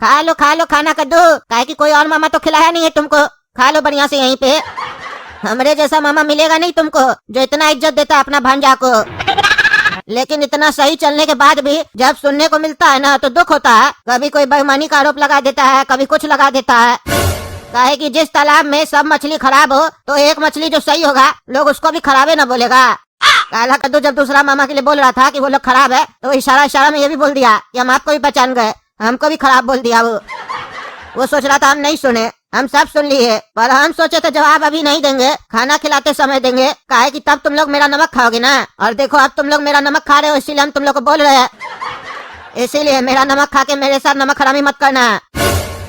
खा लो खाना कद्दू, काहे कि कोई और मामा तो खिलाया नहीं है तुमको। खा लो बढ़िया से यहीं पे। हमरे जैसा मामा मिलेगा नहीं तुमको जो इतना इज्जत देता है अपना भांजा को। लेकिन इतना सही चलने के बाद भी जब सुनने को मिलता है ना तो दुख होता है। कभी कोई बेईमानी का आरोप लगा देता है, कभी कुछ लगा देता है। काहे कि जिस तालाब में सब मछली खराब हो तो एक मछली जो सही होगा लोग उसको भी खराबे न बोलेगा। काला कद्दू जब दूसरा मामा के लिए बोल रहा था कि वो लोग खराब है तो इशारा में ये भी बोल दिया कि हम आपको भी पहचान गए, हमको भी खराब बोल दिया। वो सोच रहा था हम नहीं सुने, हम सब सुन लिए, पर हम सोचे थे जवाब अभी नहीं देंगे, खाना खिलाते समय देंगे, काहे कि तब तुम लोग मेरा नमक खाओगे ना। और देखो अब तुम लोग मेरा नमक खा रहे हो, इसीलिए हम तुम लोग को बोल रहे हैं। इसीलिए मेरा नमक खा के मेरे साथ नमक हरामी मत करना।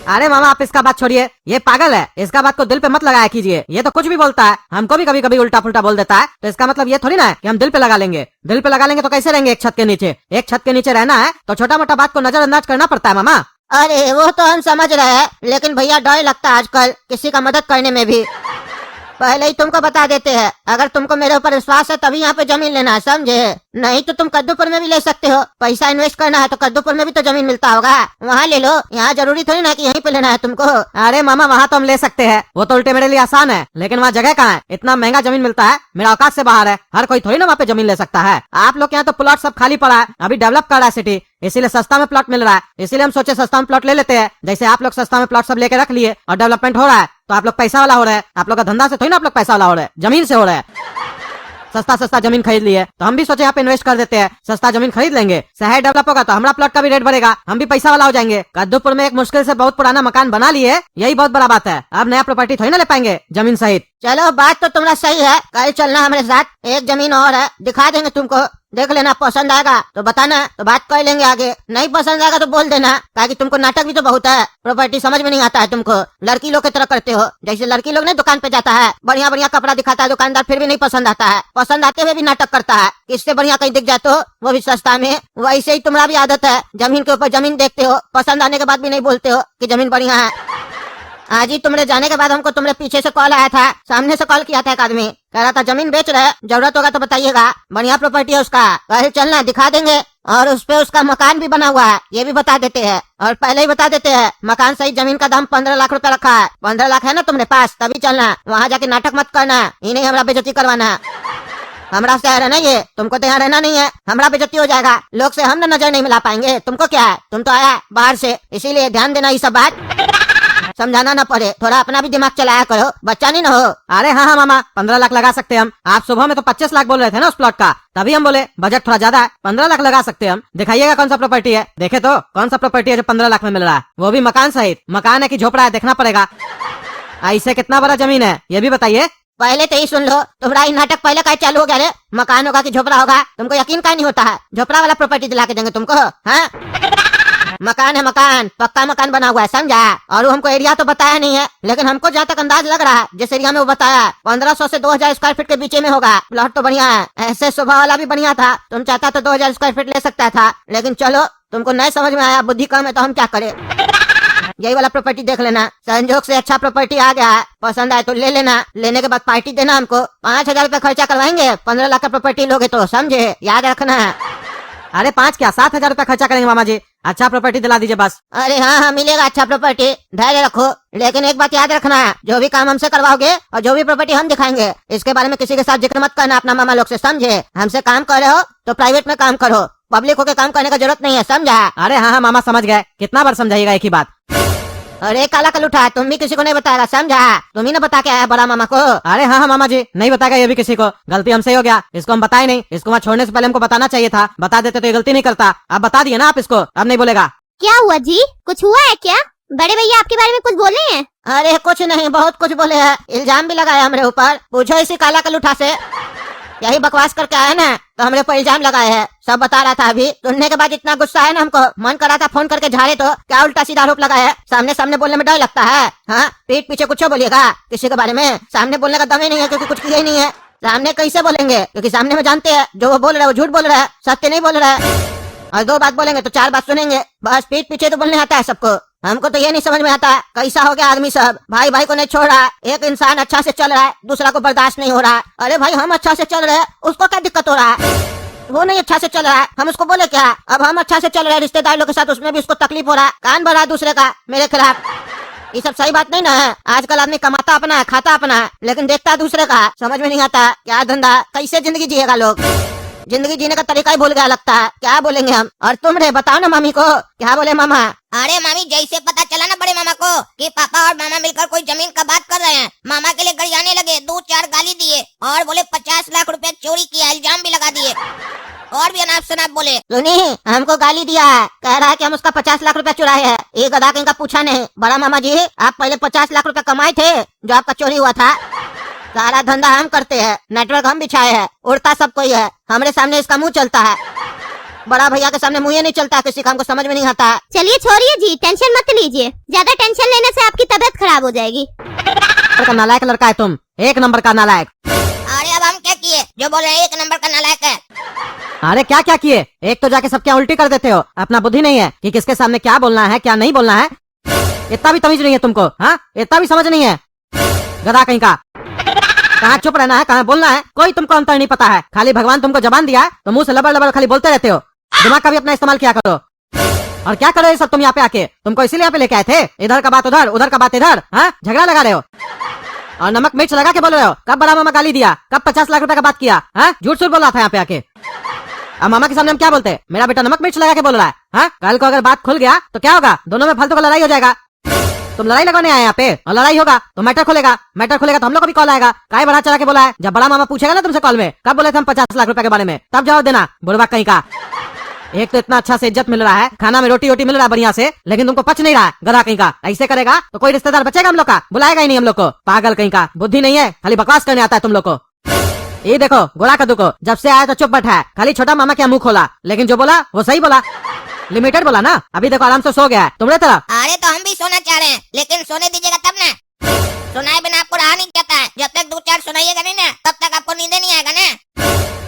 अरे मामा आप इसका बात छोड़िए, ये पागल है, इसका बात को दिल पे मत लगाया कीजिए। ये तो कुछ भी बोलता है, हमको भी कभी कभी उल्टा पुल्टा बोल देता है, तो इसका मतलब ये थोड़ी ना है कि हम दिल पे लगा लेंगे। दिल पे लगा लेंगे तो कैसे रहेंगे एक छत के नीचे? एक छत के नीचे रहना है तो छोटा मोटा बात को नजरअंदाज करना पड़ता है मामा। अरे वो तो हम समझ रहे हैं, लेकिन भैया डर लगता है आजकल किसी का मदद करने में भी। पहले ही तुमको बता देते हैं, अगर तुमको मेरे ऊपर विश्वास है तभी यहाँ पे जमीन लेना है, समझे? नहीं तो तुम कद्दूपुर में भी ले सकते हो। पैसा इन्वेस्ट करना है तो कद्दूपुर में भी तो जमीन मिलता होगा, वहाँ ले लो। यहाँ जरूरी थोड़ी ना कि यहीं पे लेना है तुमको। अरे मामा वहाँ तो हम ले सकते हैं, वो तो उल्टे मेरे लिए आसान है, लेकिन वहाँ जगह कहाँ है? इतना महंगा जमीन मिलता है, मेरा औकात से बाहर है। हर कोई थोड़ी ना वहाँ पे जमीन ले सकता है। आप लोग के यहाँ तो प्लॉट सब खाली पड़ा है, अभी डेवलप कर रहा है सिटी, इसीलिए सस्ता में प्लॉट मिल रहा है। इसीलिए हम सोचे सस्ता में प्लॉट ले लेते हैं। जैसे आप लोग सस्ता में प्लॉट सब लेके रख लिए और डेवलपमेंट हो रहा है तो आप लोग पैसा वाला हो रहे हैं। आप लोग का धंधा से थोड़ी ना आप लोग पैसा वाला हो रहे हैं, जमीन से हो रहा है। सस्ता जमीन खरीद लिए तो हम भी सोचे यहाँ पे इन्वेस्ट कर देते हैं। सस्ता जमीन खरीद लेंगे, शहर डेवलप होगा तो हमारा प्लॉट का भी रेट बढ़ेगा, हम भी पैसा वाला हो जाएंगे। कद्दूपुर में एक मुश्किल से बहुत पुराना मकान बना लिए, यही बहुत बड़ा बात है। अब नया प्रॉपर्टी थोड़ी ना ले पाएंगे जमीन सहित। चलो बात तो तुम्हारा सही है, कल चलना हमारे साथ, एक जमीन और है, दिखा देंगे तुमको, देख लेना, पसंद आएगा तो बताना, तो बात कर लेंगे आगे। नहीं पसंद आएगा तो बोल देना, ताकि तुमको नाटक भी तो बहुत है, प्रॉपर्टी समझ में नहीं आता है तुमको, लड़की लोग की तरह करते हो। जैसे लड़की लोग ने दुकान पे जाता है, बढ़िया बढ़िया कपड़ा दिखाता है दुकानदार, फिर भी नहीं पसंद आता है, पसंद आते हुए भी नाटक करता है, इससे बढ़िया कहीं दिख जाते हो वो भी सस्ता में। वैसे ही तुम्हारा भी आदत है, जमीन के ऊपर जमीन देखते हो, पसंद आने के बाद भी नहीं बोलते हो कि जमीन बढ़िया है। आज ही तुम्हारे जाने के बाद हमको तुम्हारे पीछे से कॉल आया था, सामने से कॉल किया था एक आदमी, कह रहा था जमीन बेच रहे, जरूरत होगा तो बताइएगा, बढ़िया प्रॉपर्टी है उसका, कल चलना दिखा देंगे। और उस पे उसका मकान भी बना हुआ है, ये भी बता देते हैं, और पहले ही बता देते हैं मकान सही जमीन का दाम 15 लाख रुपए रखा है। 15 लाख है ना तुम्हारे पास, तभी चलना, वहाँ जाके नाटक मत करना, इन्हें हमारा बेइज्जती करवाना। हमरा से रहना ये, तुमको तो यहाँ रहना नहीं है, हमारा बेइज्जती हो जाएगा, लोग से हम नजर नहीं मिला पाएंगे। तुमको क्या है, तुम तो आया बाहर से, इसीलिए ध्यान देना ये सब बात, समझाना न पड़े, थोड़ा अपना भी दिमाग चलाया करो, बच्चा नहीं न हो। अरे हाँ मामा 15 लाख लगा सकते हम। आप सुबह में तो 25 लाख बोल रहे थे ना उस प्लॉट का, तभी हम बोले बजट थोड़ा ज्यादा है, 15 लाख लगा सकते हम। दिखाइएगा कौन सा प्रॉपर्टी है, देखे तो कौन सा प्रॉपर्टी है जो 15 लाख में मिल रहा है, वो भी मकान सहित। मकान है कि झोपड़ा है देखना पड़ेगा। ऐसे कितना बड़ा जमीन है ये भी बताइए। पहले तो ही सुन लो, तुम्हारा ये नाटक पहले का चालू हो गया रे, मकान होगा कि झोपड़ा होगा, तुमको यकीन का नहीं होता है। झोपड़ा वाला प्रॉपर्टी दिला के देंगे तुमको, हाँ? मकान है, मकान पक्का मकान बना हुआ है, समझा? और वो हमको एरिया तो बताया नहीं है, लेकिन हमको जहाँ तक अंदाज लग रहा है जिस एरिया में वो बताया 1500 से 2000 स्क्वायर फीट के बीच में होगा। प्लॉट तो बढ़िया है, ऐसे सुबह वाला भी बढ़िया था, तुम चाहता तो 2000 स्क्वायर फीट ले सकता था, लेकिन चलो तुमको नहीं समझ में आया, बुद्धि कम है तो हम क्या करें। यही वाला प्रॉपर्टी देख लेना, संजोग से अच्छा प्रॉपर्टी आ गया है, पसंद आए तो ले लेना, लेने के बाद पार्टी देना हमको। 5000 रुपए खर्चा करवाएंगे, 15 लाख का प्रॉपर्टी लोगे तो, समझे? याद रखना है। अरे 5 क्या 7,000 रुपया खर्चा करेंगे मामा जी, अच्छा प्रॉपर्टी दिला दीजिए बस। अरे हाँ मिलेगा अच्छा प्रॉपर्टी, धैर्य रखो, लेकिन एक बात याद रखना है, जो भी काम हमसे करवाओगे और जो भी प्रॉपर्टी हम दिखाएंगे, इसके बारे में किसी के साथ जिक्र मत करना अपना मामा लोग से, समझे? हमसे काम कर रहे हो तो प्राइवेट में काम करो, पब्लिक होकर काम करने का जरूरत नहीं है, समझा? अरे हाँ मामा समझ गए, कितना बार समझाइएगा एक ही बात। अरे काला कल उठा, तुम भी किसी को नहीं बताएगा, समझा? तुम ही ना बता के आया बड़ा मामा को। अरे हाँ मामा जी नहीं बताएगा ये भी किसी को, गलती हमसे ही हो गया, इसको हम बताए नहीं, इसको वहाँ छोड़ने से पहले हमको बताना चाहिए था, बता देते तो ये गलती नहीं करता। अब बता दिए ना आप इसको, अब नहीं बोलेगा। क्या हुआ जी, कुछ हुआ है क्या? बड़े भैया आपके बारे में कुछ बोले हैं? अरे कुछ नहीं, बहुत कुछ बोले हैं, इल्जाम भी लगाया हमारे ऊपर, पूछो इसी काला कल उठा से, यही बकवास करके आया ना तो हमरे ऊपर इल्जाम लगाए हैं, सब बता रहा था। अभी सुनने के बाद इतना गुस्सा है ना हमको, मन कर रहा था फोन करके झाड़े, तो क्या उल्टा सीधा आरोप लगाया है। सामने सामने बोलने में डर लगता है, हाँ? पीठ पीछे कुछ बोलिएगा किसी के बारे में, सामने बोलने का दम ही नहीं है, क्योंकि कुछ किया ही नहीं है। सामने कैसे बोलेंगे, क्योंकि सामने में जानते हैं जो वो बोल रहा है वो झूठ बोल रहा है, सत्य नहीं बोल रहा है। और 2 बात बोलेंगे तो 4 बात सुनेंगे, बस पीठ पीछे तो बोलने आता है सबको। हमको तो ये नहीं समझ में आता कैसा हो गया आदमी, सब भाई भाई को नहीं छोड़ रहा है। एक इंसान अच्छा से चल रहा है, दूसरा को बर्दाश्त नहीं हो रहा है। अरे भाई हम अच्छा से चल रहे हैं, उसको क्या दिक्कत हो रहा है? वो नहीं अच्छा से चल रहा है, हम उसको बोले क्या? अब हम अच्छा से चल रहे हैं रिश्तेदार लोग के साथ, उसमें भी उसको तकलीफ हो रहा है, कान भर रहा है दूसरे का मेरे खिलाफ। ये सब सही बात नहीं ना है। आजकल आदमी कमाता अपना है, खाता अपना है, लेकिन देखता है दूसरे का। समझ में नहीं आता क्या धंधा, कैसे जिंदगी जिएगा लोग। जिंदगी जीने का तरीका ही भूल गया लगता है। क्या बोलेंगे हम? और तुम रे बताओ ना मम्मी को, क्या बोले मामा? अरे मामी, जैसे पता चला ना बड़े मामा को कि पापा और मामा मिलकर कोई जमीन का बात कर रहे हैं, मामा के लिए गरियाने लगे, 2-4 गाली दिए और बोले 50 लाख रुपए चोरी किया, इल्जाम भी लगा दिए और भी अनाप शनाप बोले। सुनी, हमको गाली दिया है, कह रहा है कि हम उसका 50 लाख रुपया चुराए हैं। ये गधा कहीं का पूछा नहीं। बड़ा मामा जी, आप पहले 50 लाख रुपया कमाए थे जो आपका चोरी हुआ था। सारा धंधा हम करते हैं, नेटवर्क हम बिछाए हैं, उड़ता सब कोई है, हमारे सामने इसका मुंह चलता है। बड़ा भैया के सामने मुंह ही नहीं चलता किसी का, हमको समझ में नहीं आता। चलिए छोड़िए जी, टेंशन मत लीजिए, ज्यादा टेंशन लेने से आपकी तबीयत खराब हो जाएगी। नालायक लड़का है तुम, 1 नंबर का नालायक। अरे अब हम क्या किए जो बोल रहे हैं 1 नंबर का नालायक है? अरे क्या क्या किए? एक तो जाके सब क्या उल्टी कर देते हो। अपना बुद्धि नहीं है कि किसके सामने क्या बोलना है क्या नहीं बोलना है। इतना भी तमीज नहीं है तुमको? हाँ, इतना भी समझ नहीं है? गधा कहीं का। कहाँ चुप रहना है, कहाँ बोलना है, कोई तुमको अंतर नहीं पता है। खाली भगवान तुमको जबान दिया है तो मुंह से लबड़ लबड़ खाली बोलते रहते हो। दिमाग का भी अपना इस्तेमाल किया करो। और क्या करो ये सब तुम यहाँ पे आके? तुमको इसीलिए यहाँ पे लेके आए थे? इधर का बात उधर, उधर का बात इधर, हाँ झगड़ा लगा रहे हो और नमक मिर्च लगा के बोल रहे हो। कब बड़ा मामा गाली दिया, कब 50 लाख रुपए का बात किया? हाँ, झूठ सूट बोल रहा था यहाँ पे आके। अब मामा के सामने हम क्या बोलते हैं? मेरा बेटा नमक मिर्च लगा के बोल रहा है। हाँ, कल को अगर बात खुल गया तो क्या होगा? दोनों में फालतू का लड़ाई हो जाएगा। तुम लड़ाई लगाने आए यहाँ पे और लड़ाई होगा तो मैटर खुलेगा, मैटर खुलेगा तो हम लोग को भी कॉल आएगा। काय बढ़ा चढ़ा के बोला है? जब बड़ा मामा पूछेगा ना तुमसे कॉल में कब बोले थे हम 50 लाख रुपए के बारे में, तब जवाब देना बुढ़वा कहीं का। एक तो इतना अच्छा से इज्जत मिल रहा है, खाना में रोटी मिल रहा है बढ़िया से, लेकिन तुमको पच नहीं रहा है। गधा कहीं का। ऐसे करेगा तो कोई रिश्तेदार बचेगा हम लोग का? बुलाएगा ही नहीं हम लोग को। पागल कहीं का, बुद्धि नहीं है, खाली बकवास करने आता है तुम लोग को। ये देखो गोला कद्दू को, जब से आया तो चुप बैठा है, खाली छोटा मामा क्या मुंह खोला, लेकिन जो बोला वो सही बोला, लिमिटेड बोला ना। अभी देखो आराम से सो गया है तुम्हारे तरह। अरे तो हम भी सोना चाह रहे हैं, लेकिन सोने दीजिएगा तब ना। सुनाए बिना आपको रहा नहीं जाता है। जब तक 2-4 सुनाइएगा नहीं ना तब तक आपको नींद नहीं आएगा ना।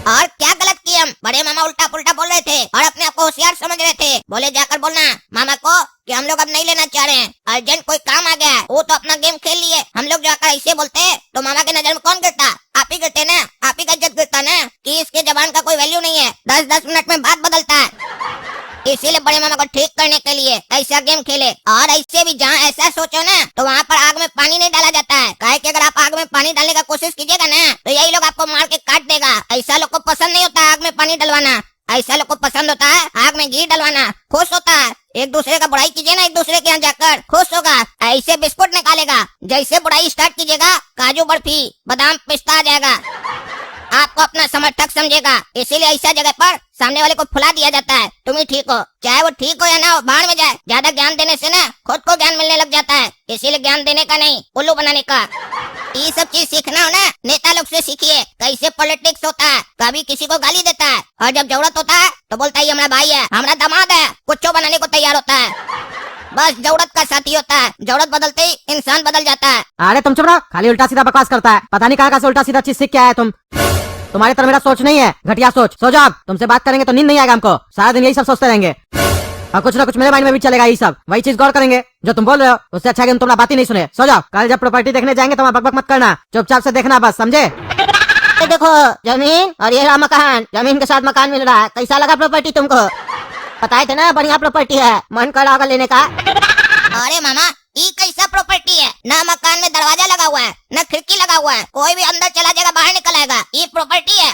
और क्या गलत किए हम? बड़े मामा उल्टा पुल्टा बोल रहे थे और अपने आप को होशियार समझ रहे थे। बोले जाकर बोलना मामा को कि हम लोग अब नहीं लेना चाह रहे हैं, अर्जेंट कोई काम आ गया है। वो तो अपना गेम खेल लिए, हम लोग जाकर ऐसे बोलते तो मामा के नजर में कौन गिरता? आप ही गिरते ना, आप ही का इज्जत गिरता ना कि इसके जबान का कोई वैल्यू नहीं है, 10-10 मिनट में बात बदलता है। इसीलिए बड़े मामा को ठीक करने के लिए ऐसा गेम खेले। और ऐसे भी जहाँ ऐसा सोचो ना तो वहाँ पर आग में पानी नहीं डाला जाता है। काहे कि अगर आप आग में पानी डालने का कोशिश कीजिएगा ना तो यही लोग आपको मार के काट देगा। ऐसा लोग को पसंद नहीं होता आग में पानी डलवाना, ऐसा लोग को पसंद होता है आग में घी डलवाना। खुश होता है, एक दूसरे का बुराई कीजिए ना, एक दूसरे के यहाँ जाकर खुश होगा। ऐसे बिस्कुट निकालेगा, जैसे बुराई स्टार्ट कीजिएगा काजू बर्फी बादाम पिस्ता आ जाएगा, आपको अपना समर्थक समझेगा। इसीलिए ऐसा जगह पर सामने वाले को फुला दिया जाता है। तुम ही ठीक हो, चाहे वो ठीक हो या ना हो, बाहर में जाए। ज्यादा ज्ञान देने से ना खुद को ज्ञान मिलने लग जाता है। इसीलिए ज्ञान देने का नहीं, उल्लू बनाने का। ये सब चीज सीखना हो ना नेता लोग से सीखिए, कैसे पॉलिटिक्स होता है। कभी किसी को गाली देता है और जब जरूरत होता है तो बोलता है हमारा भाई है, हमारा दामाद है, कुछ बनाने को तैयार होता है। बस जरूरत का साथी होता है, जरूरत बदलते ही इंसान बदल जाता है। अरे तुम चुप रहो, खाली उल्टा सीधा बकवास करता है। पता नहीं कहाँ से उल्टा सीधा चीज सीख के आया तुम। तुम्हारी तरह मेरा सोच नहीं है, घटिया सोच। सो जाओ, तुमसे बात करेंगे तो नींद नहीं आएगा हमको। सारा दिन यही सब सोचते रहेंगे और कुछ ना कुछ मेरे माइंड में भी चलेगा। यही सब वही चीज गौर करेंगे जो तुम बोल रहे हो। उससे अच्छा कि हम तुम्हारा बात ही नहीं सुने। सो जाओ, कल जब प्रॉपर्टी देखने जाएंगे तो बकबक मत करना, चुपचाप से देखना बस, समझे? देखो जमीन और ये रहा मकान, जमीन के साथ मकान मिल रहा है। कैसा लगा प्रॉपर्टी तुमको? बताए थे ना बढ़िया प्रॉपर्टी है, मन कर रहा लेने का। अरे मामा, ये कैसा प्रॉपर्टी है? ना मकान में दरवाजा लगा हुआ है, ना खिड़की लगा हुआ है, कोई भी अंदर चला जाएगा बाहर निकल आएगा। ये प्रॉपर्टी है।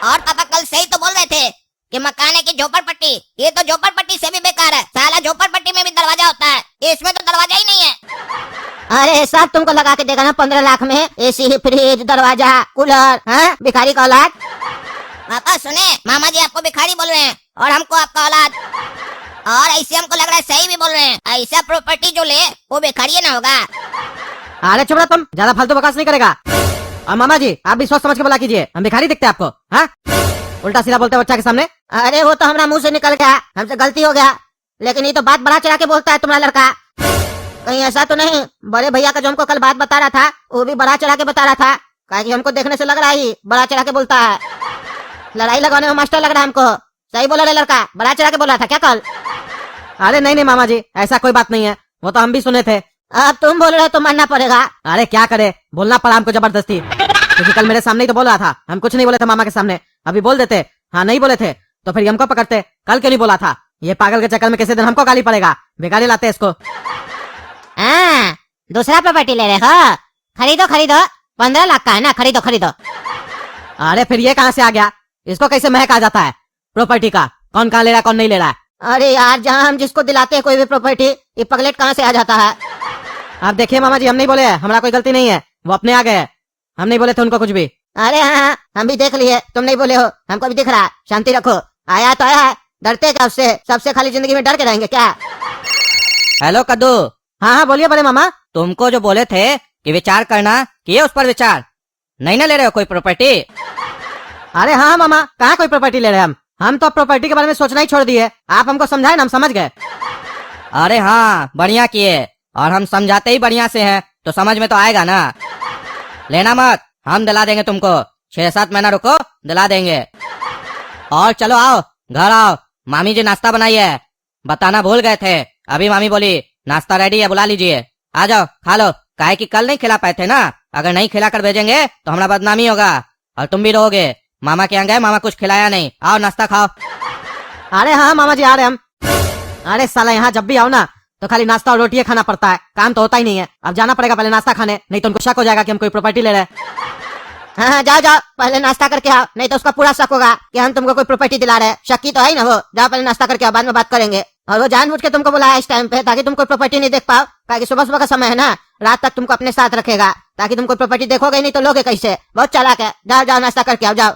और पापा कल सही तो बोल रहे थे कि मकान है कि झोपड़पट्टी। ये तो झोपड़पट्टी से भी बेकार है। साला झोपड़पट्टी में भी दरवाजा होता है, इसमें तो दरवाजा ही नहीं है। अरे सब तुमको लगा के देगा ना 15 लाख में, एसी फ्रिज दरवाजा कूलर। हाँ, भिखारी का औलाद। पापा सुने, मामा जी आपको भिखारी बोल रहे हैं और हमको आपका औलाद। और ऐसे हमको लग रहा है सही भी बोल रहे हैं। ऐसा प्रॉपर्टी जो ले वो भिखारी ना होगा। अरे चुप रहो तुम, ज्यादा फालतू बकवास नहीं करेगा। और मामा जी आप भी सोच समझ के बोला कीजिए, हम भिखारी दिखते हैं आपको? हाँ, उल्टा सीधा बोलते बच्चा के सामने। अरे वो तो हमारा मुंह से निकल गया, हमसे गलती हो गया, लेकिन ये तो बात बढ़ा चढ़ा के बोलता है तुम्हारा लड़का। कहीं ऐसा तो नहीं बड़े भैया का जो हमको कल बात बता रहा था वो भी बढ़ा चढ़ा के बता रहा था? कि हमको देखने से लग रहा है बढ़ा चढ़ा के बोलता है। लड़ाई लगाने में मास्टर लग रहा है हमको। सही बोला रे लड़का, बढ़ा चढ़ा के बोला था क्या कल? अरे नहीं नहीं मामा जी, ऐसा कोई बात नहीं है, वो तो हम भी सुने थे। अब तुम बोल रहे हो तो मानना पड़ेगा। अरे क्या करे, बोलना पड़ा हमको जबरदस्ती, क्योंकि कल मेरे सामने ही तो बोल रहा था। हम कुछ नहीं बोले थे मामा के सामने, अभी बोल देते हाँ नहीं बोले थे तो फिर ये हमको पकड़ते, कल क्यों नहीं बोला था? ये पागल के चक्कर में किसी दिन हमको गाली पड़ेगा, बेकार लाते इसको। हाँ, दूसरा प्रॉपर्टी ले रहे हो? खरीदो खरीदो, 15 लाख का है ना, खरीदो खरीदो। अरे फिर ये कहाँ से आ गया? इसको कैसे महक आ जाता है प्रॉपर्टी का? कौन कहाँ ले रहा है कौन नहीं ले रहा है? अरे यार, जहाँ हम जिसको दिलाते हैं कोई भी प्रॉपर्टी, ये पगलेट कहाँ से आ जाता है? आप देखिए मामा जी, हम नहीं बोले, हमारा कोई गलती नहीं है, वो अपने आ गए, हम नहीं बोले थे उनको कुछ भी। अरे हाँ, हम भी देख लिए, तुम नहीं बोले हो, हमको भी दिख रहा है। शांति रखो, आया तो आया है, डरते क्या उससे? सबसे खाली जिंदगी में डर के रहेंगे क्या? हेलो कद्दू, हाँ हाँ बोलिए बड़े मामा। तुमको जो बोले थे कि विचार करना, किए उस पर विचार? नहीं ना ले रहे हो कोई प्रॉपर्टी? अरे हाँ मामा, कहाँ कोई प्रॉपर्टी ले रहे हैं हम तो प्रॉपर्टी के बारे में सोचना ही छोड़ दिए। आप हमको समझाए ना, हम समझ गए। अरे हाँ, बढ़िया किए, और हम समझाते ही बढ़िया से हैं तो समझ में तो आएगा ना। लेना मत, हम दिला देंगे तुमको, 6-7 महीना रुको, दिला देंगे। और चलो आओ, घर आओ, मामी जी नाश्ता बनाई है, बताना भूल गए थे। अभी मामी बोली नाश्ता रेडी है, बुला लीजिए, आ जाओ खा लो। काहे कि कल नहीं खिला पाए थे ना, अगर नहीं खिलाकर भेजेंगे तो हमारा बदनामी होगा और तुम भी रहोगे। मामा के यहाँ गए, मामा कुछ खिलाया नहीं, आओ नाश्ता खाओ। अरे हाँ मामा जी आ रहे हम। अरे साला, यहाँ जब भी आओ ना तो खाली नाश्ता और रोटी खाना पड़ता है, काम तो होता ही नहीं है। अब जाना पड़ेगा पहले नाश्ता खाने, नहीं तो उनको शक हो जाएगा कि हम कोई प्रॉपर्टी ले रहे हैं। हाँ हाँ, जाओ जाओ, पहले नाश्ता करके आओ, नहीं तो उसका पूरा शक होगा कि हम तुमको कोई प्रॉपर्टी दिला रहे हैं। शक्की तो है ही ना वो। जाओ पहले नाश्ता करके आओ, बाद में बात करेंगे। और वो जानबूझ के तुमको बुलाया इस टाइम पे ताकि तुम कोई प्रॉपर्टी नहीं देख पाओ, ताकि सुबह सुबह का समय है ना, रात तक तुमको अपने साथ रखेगा, ताकि तुम कोई प्रॉपर्टी देखोगे ही नहीं तो लोगे कैसे? बहुत चालाक है। जाओ जाओ नाश्ता करके आओ, जाओ।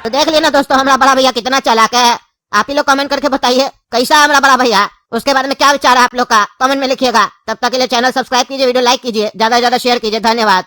तो देख लिया ना दोस्तों, हमारा बड़ा भैया कितना चालाक है। आप ही लोग कमेंट करके बताइए कैसा है हमारा बड़ा भैया, उसके बारे में क्या विचार है आप लोग का, कमेंट में लिखिएगा। तब तक के लिए चैनल सब्सक्राइब कीजिए, वीडियो लाइक कीजिए, ज्यादा से ज्यादा शेयर कीजिए। धन्यवाद।